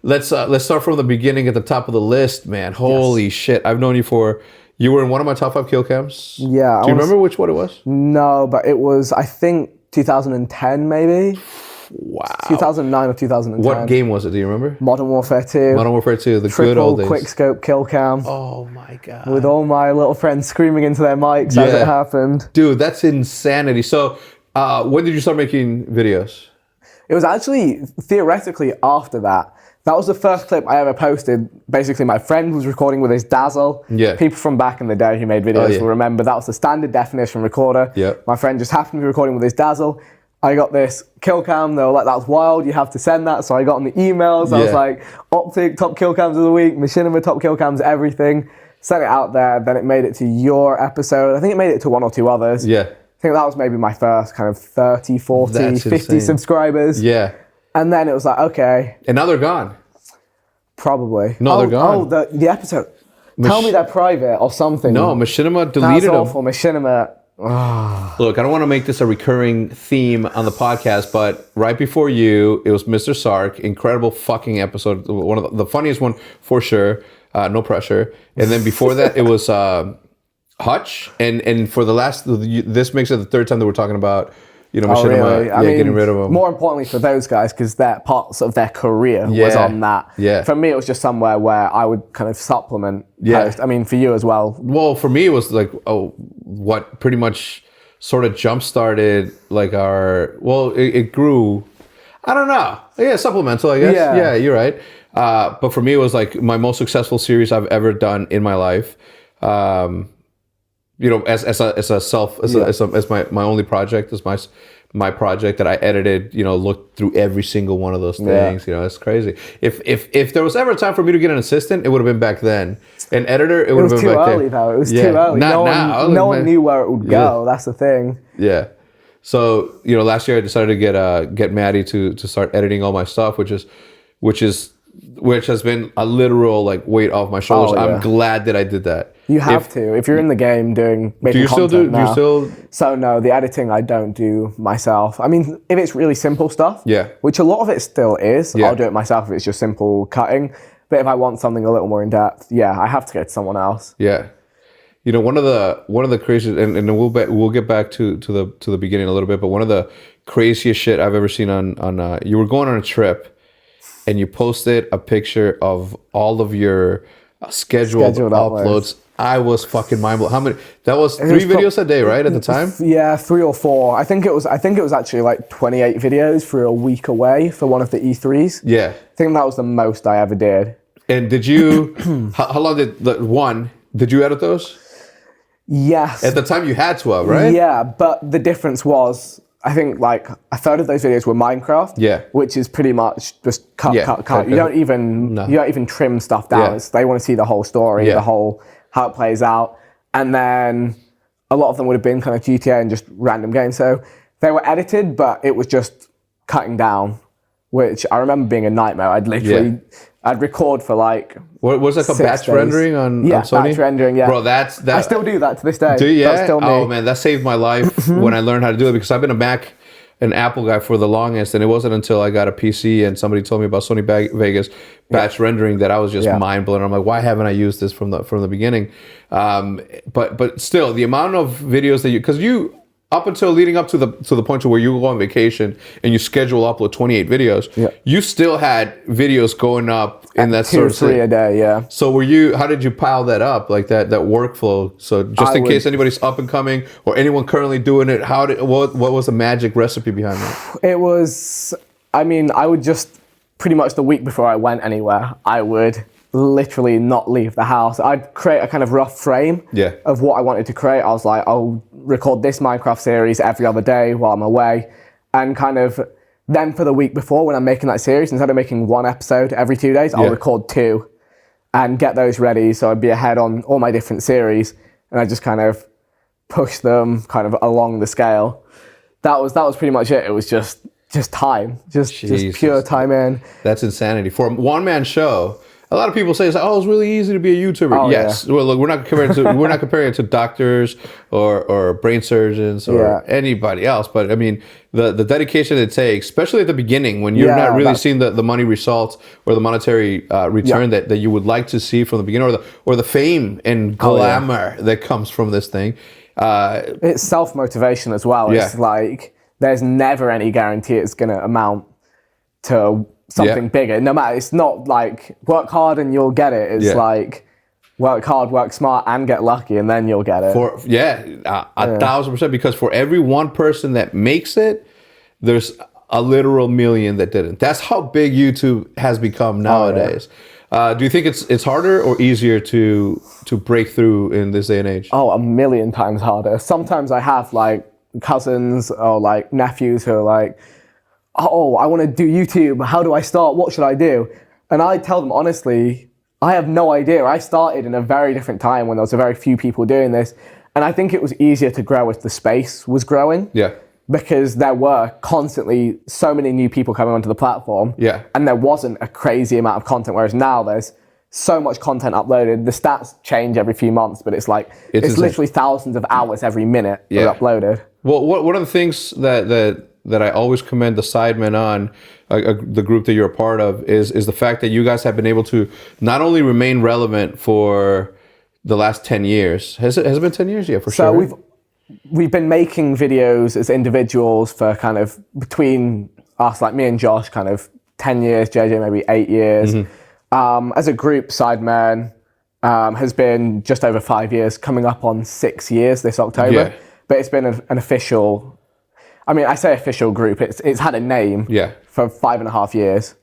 let's start from the beginning at the top of the list, man. Holy shit. I've known you you were in one of my top 5 kill cams. Yeah. Do you remember which one it was? No, but it was, I think, 2010 maybe. Wow. 2009 or 2010. What game was it? Do you remember? Modern Warfare 2. Modern Warfare 2, the good old days. Quick scope kill cam. Oh my God. With all my little friends screaming into their mics as it happened. Dude, that's insanity. So, when did you start making videos? It was actually theoretically after that. That was the first clip I ever posted. Basically, my friend was recording with his Dazzle. Yeah. People from back in the day who made videos will remember that was the standard definition recorder. Yeah. My friend just happened to be recording with his Dazzle. I got this kill cam. They were like, "That's wild. You have to send that." So I got on the emails. I was like, "Optic top kill cams of the week, Machinima top kill cams, everything." Sent it out there. Then it made it to your episode. I think it made it to 1 or 2 others. Yeah. I think that was maybe my first kind of 30, 40, That's 50 insane. subscribers. Yeah. And then it was like, okay. And now they're gone. Probably. No, they're gone. Oh, the episode. Tell me they're private or something. No, Machinima That's deleted them. awful. Machinima. Look, I don't want to make this a recurring theme on the podcast, but right before you, it was Mr. Sark. Incredible fucking episode. One of the funniest one for sure. No pressure. And then before that, it was Hutch. And for the last, this makes it the 3rd time that we're talking about, Machinima, Really? I mean, getting rid of them. More importantly for those guys, because their parts of their career was on that. Yeah. For me, it was just somewhere where I would kind of supplement post. I mean, for you as well. Well, for me, it was like, what pretty much sort of jump-started like it grew. I don't know. Yeah, supplemental, I guess. Yeah, you're right. But for me, it was like my most successful series I've ever done in my life. As my only project, as my project that I edited, looked through every single one of those things. It's crazy. If there was ever a time for me to get an assistant, it would have been back then. An editor, it would have been back then. It was too early. No one knew where it would go. That's the thing. Yeah. So, last year I decided to get Maddie to start editing all my stuff, which has been a literal weight off my shoulders. I'm glad that I did that. You have to. If you're in the game making content now. So no, the editing I don't do myself. I mean, if it's really simple stuff, which a lot of it still is, I'll do it myself if it's just simple cutting. But if I want something a little more in depth, I have to go to someone else. Yeah. One of the craziest, and we'll get back to the beginning a little bit, but one of the craziest shit I've ever seen on you were going on a trip. And you posted a picture of all of your scheduled uploads. I was fucking mind blown. How many? That was 3 videos a day, right? At the time? Yeah, 3 or 4. I think it was actually like 28 videos for a week away for one of the E3s. Yeah. I think that was the most I ever did. And did you? how long did you edit those? Yes. At the time, you had to have, right? Yeah, but the difference was, I think like a third of those videos were Minecraft. Yeah. Which is pretty much just cut. You don't even trim stuff down. They want to see the whole story, the whole how it plays out, and then a lot of them would have been kind of GTA and just random games. So they were edited, but it was just cutting down, which I remember being a nightmare. I'd record for like what was that called? Batch days. Rendering on Sony? Batch rendering, Bro, that I still do that to this day. Do you? That's still me. Oh man, that saved my life when I learned how to do it, because I've been an Apple guy for the longest, and it wasn't until I got a PC and somebody told me about Sony Vegas batch rendering that I was just mind blown. I'm like, why haven't I used this from the beginning? But still, the amount of videos that because you up until leading up to the point to where you go on vacation and you schedule upload 28 videos, you still had videos going up in that sort of 2 or 3 a day, So how did you pile that up, like that workful? So just in case anybody's up and coming or anyone currently doing it, what was the magic recipe behind that? It was, I would just pretty much the week before I went anywhere, I would literally not leave the house. I'd create a kind of rough frame of what I wanted to create. I was like, I'll record this Minecraft series every other day while I'm away, and kind of then for the week before when I'm making that series, instead of making 1 episode every 2 days, I'll record 2 and get those ready so I'd be ahead on all my different series, and I just kind of push them kind of along the scale. That was pretty much it. It was just time, just pure time in. That's insanity for a one-man show. a lot of people say, it's really easy to be a YouTuber. Oh, yes. Well, look, we're not comparing it to doctors or brain surgeons or anybody else. But I mean, the dedication it takes, especially at the beginning when you're not really seeing the money results or the monetary return that you would like to see from the beginning, or the fame and glamour that comes from this thing. It's self-motivation as well. It's like there's never any guarantee it's going to amount to something bigger. No matter, it's not like work hard and you'll get it. It's like work hard, work smart, and get lucky, and then you'll get it. 1,000%. Because for every one person that makes it, there's a literal million that didn't. That's how big YouTube has become nowadays. Do you think it's harder or easier to break through in this day and age? Oh, 1,000,000 times harder. Sometimes I have like cousins or like nephews who are like, oh, I want to do YouTube. How do I start? What should I do? And I tell them honestly, I have no idea. I started in a very different time when there was a very few people doing this. And I think it was easier to grow as the space was growing. Yeah. Because there were constantly so many new people coming onto the platform. Yeah. And there wasn't a crazy amount of content, whereas now there's so much content uploaded. The stats change every few months, but it's like, it's literally thousands of hours every minute that are uploaded. Well, one of the things that I always commend the Sidemen on, the group that you're a part of, is the fact that you guys have been able to not only remain relevant for the last 10 years. Has it been 10 years? Yeah, for sure. So we've been making videos as individuals for kind of between us, like me and Josh, kind of 10 years, JJ maybe 8 years. As a group, Sidemen has been just over 5 years, coming up on 6 years this October. Yeah. But it's been an official, I mean, I say official group, it's had a name for 5.5 years.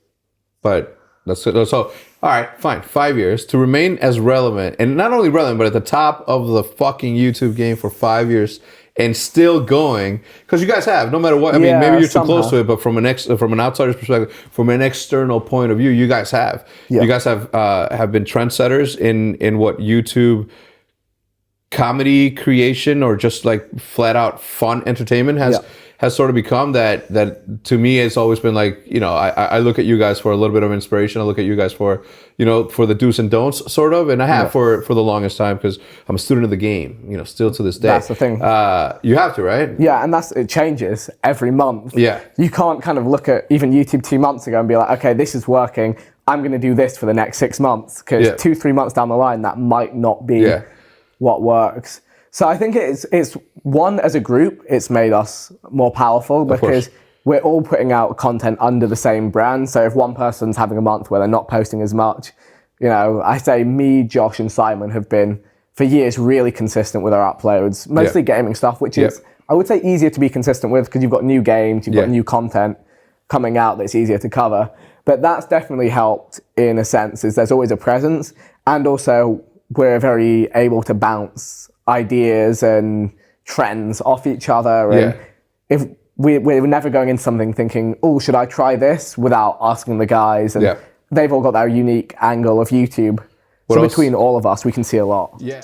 But so, all right, fine, 5 years to remain as relevant, and not only relevant, but at the top of the fucking YouTube game for 5 years and still going, because you guys have, no matter what. I mean, maybe you're too close to it, but from an outsider's perspective, from an external point of view, you guys have. You guys have been trendsetters in what YouTube comedy creation or just like flat out fun entertainment has sort of become. That to me has always been like, you know, I look at you guys for a little bit of inspiration. I look at you guys for, you know, for the do's and don'ts sort of, and I have for the longest time because I'm a student of the game, you know, still to this day. That's the thing. You have to, right? Yeah, and it changes every month. Yeah. You can't kind of look at even YouTube 2 months ago and be like, okay, this is working. I'm going to do this for the next 6 months, because 2-3 months down the line, that might not be what works. So I think it's one, as a group, it's made us more powerful because we're all putting out content under the same brand. So if one person's having a month where they're not posting as much, you know, I say me, Josh, and Simon have been for years really consistent with our uploads, mostly gaming stuff, which is, I would say, easier to be consistent with because you've got new games, you've got new content coming out that's easier to cover. But that's definitely helped in a sense, is there's always a presence, and also we're very able to bounce ideas and trends off each other. And if we're never going into something thinking, oh, should I try this, without asking the guys. And they've all got their unique angle of YouTube. So between all of us, we can see a lot. Yeah.